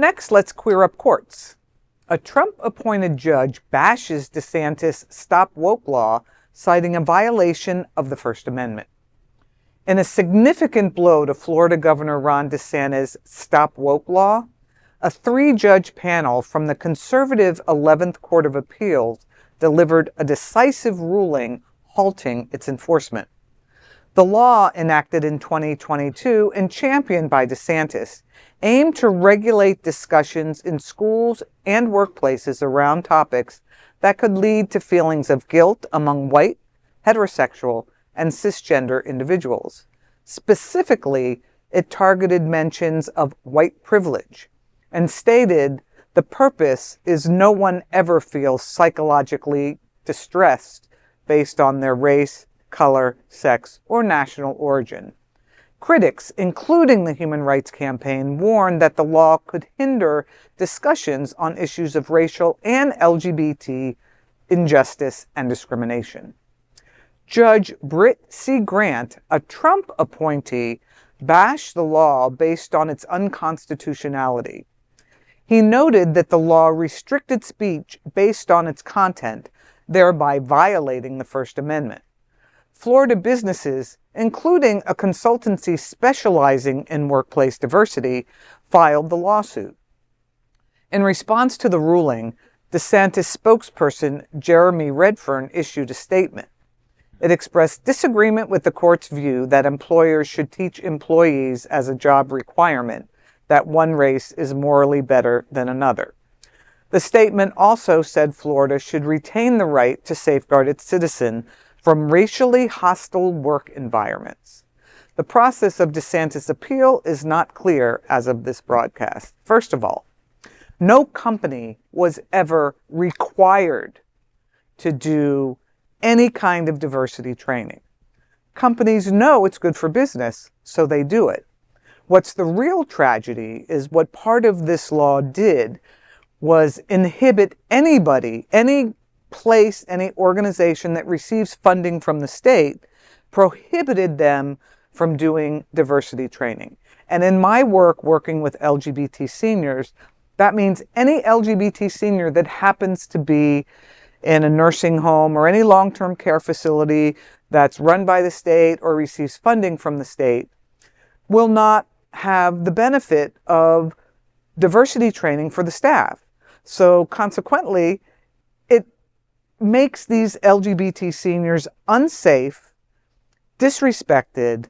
Next, let's queer up courts. A Trump-appointed judge bashes DeSantis' Stop Woke law, citing a violation of the First Amendment. In a significant blow to Florida Governor Ron DeSantis' Stop Woke law, a 3-judge panel from the conservative 11th Court of Appeals delivered a decisive ruling halting its enforcement. The law, enacted in 2022 and championed by DeSantis, aimed to regulate discussions in schools and workplaces around topics that could lead to feelings of guilt among white, heterosexual, and cisgender individuals. Specifically, it targeted mentions of white privilege and stated the purpose is no one ever feels psychologically distressed based on their race, color, sex, or national origin. Critics, including the Human Rights Campaign, warned that the law could hinder discussions on issues of racial and LGBT injustice and discrimination. Judge Britt C. Grant, a Trump appointee, bashed the law based on its unconstitutionality. He noted that the law restricted speech based on its content, thereby violating the First Amendment. Florida businesses, including a consultancy specializing in workplace diversity, filed the lawsuit. In response to the ruling, DeSantis spokesperson Jeremy Redfern issued a statement. It expressed disagreement with the court's view that employers should teach employees as a job requirement that one race is morally better than another. The statement also said Florida should retain the right to safeguard its citizens from racially hostile work environments. The process of DeSantis' appeal is not clear as of this broadcast. First of all, no company was ever required to do any kind of diversity training. Companies know it's good for business, so they do it. What's the real tragedy is what part of this law did was inhibit anybody, any place, any organization that receives funding from the state, prohibited them from doing diversity training. And in my work working with LGBT seniors, that means any LGBT senior that happens to be in a nursing home or any long-term care facility that's run by the state or receives funding from the state will not have the benefit of diversity training for the staff. So consequently, it makes these LGBT seniors unsafe, disrespected,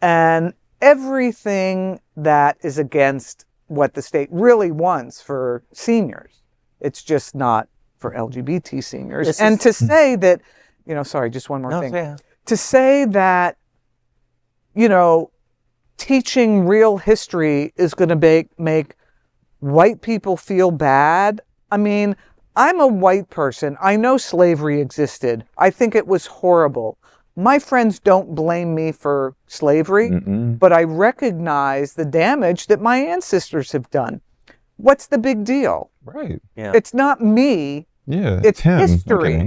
and everything that is against what the state really wants for seniors. It's just not for LGBT seniors. To say that, sorry, just one more thing. Yeah. To say that, teaching real history is going to make white people feel bad. I mean, I'm a white person. I know slavery existed. I think it was horrible. My friends don't blame me for slavery, but I recognize the damage that my ancestors have done. What's the big deal? Right. Yeah. It's not me. Yeah, it's history.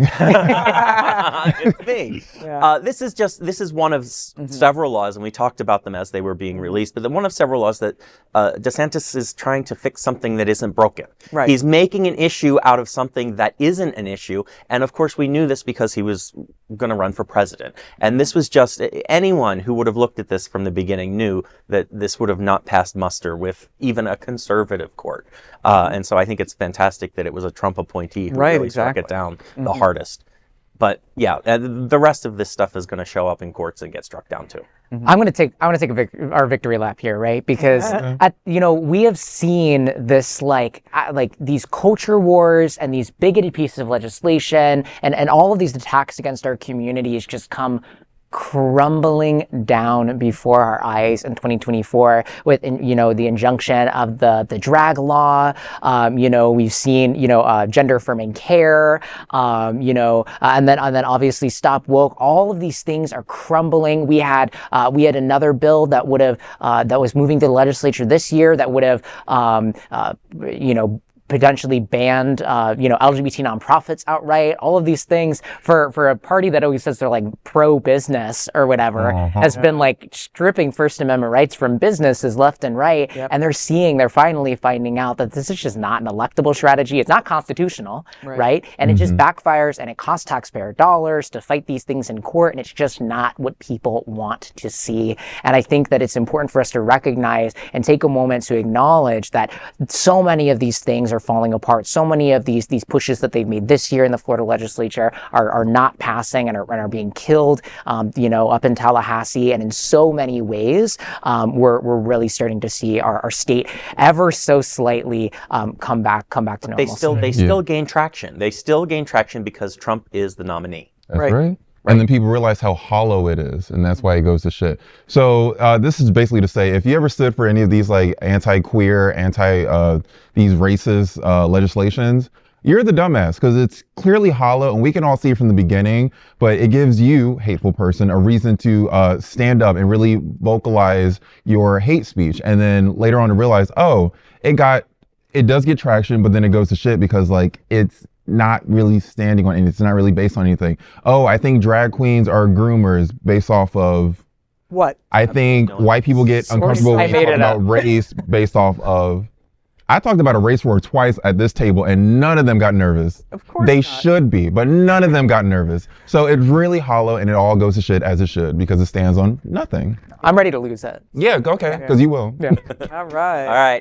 It's me. Yeah. This is one of several laws, and we talked about them as they were being released, but one of several laws that DeSantis is trying to fix something that isn't broken. Right. He's making an issue out of something that isn't an issue, and of course we knew this because he was going to run for president. And this was just, anyone who would have looked at this from the beginning knew that this would have not passed muster with even a conservative court. And so I think it's fantastic that it was a Trump appointee who really struck it down the hardest. But yeah, the rest of this stuff is going to show up in courts and get struck down too. I want to take our victory lap here, right? Because we have seen this like these culture wars and these bigoted pieces of legislation and all of these attacks against our communities just come crumbling down before our eyes in 2024 with the injunction of the drag law. We've seen gender affirming care, and then obviously Stop Woke. All of these things are crumbling. We had another bill that would have that was moving to the legislature this year that would have potentially banned, LGBT nonprofits outright. All of these things for a party that always says they're like pro-business or whatever has been like stripping First Amendment rights from businesses left and right. And they're finally finding out that this is just not an electable strategy. It's not constitutional, right? And it just backfires, and it costs taxpayer dollars to fight these things in court, and it's just not what people want to see. And I think that it's important for us to recognize and take a moment to acknowledge that so many of these things are falling apart. So many of these pushes that they've made this year in the Florida legislature are not passing and are being killed, up in Tallahassee. And in so many ways, we're really starting to see our state ever so slightly come back to normal. They still gain traction. They still gain traction because Trump is the nominee. That's right. And then people realize how hollow it is, and that's why it goes to shit. So this is basically to say, if you ever stood for any of these like anti-queer, these racist legislations, you're the dumbass, because it's clearly hollow, and we can all see it from the beginning, but it gives you, hateful person, a reason to stand up and really vocalize your hate speech. And then later on to realize, it does get traction, but then it goes to shit because like it's not really standing on anything. It's not really based on anything. Oh, I think drag queens are groomers based off of what? I think white people get uncomfortable talking about race based off of. I talked about a race war twice at this table, and none of them got nervous. Of course they not. should be, but none of them got nervous. So it's really hollow, and it all goes to shit as it should, because it stands on nothing. I'm ready to lose it. Yeah, okay, because you will. Yeah. All right. All right.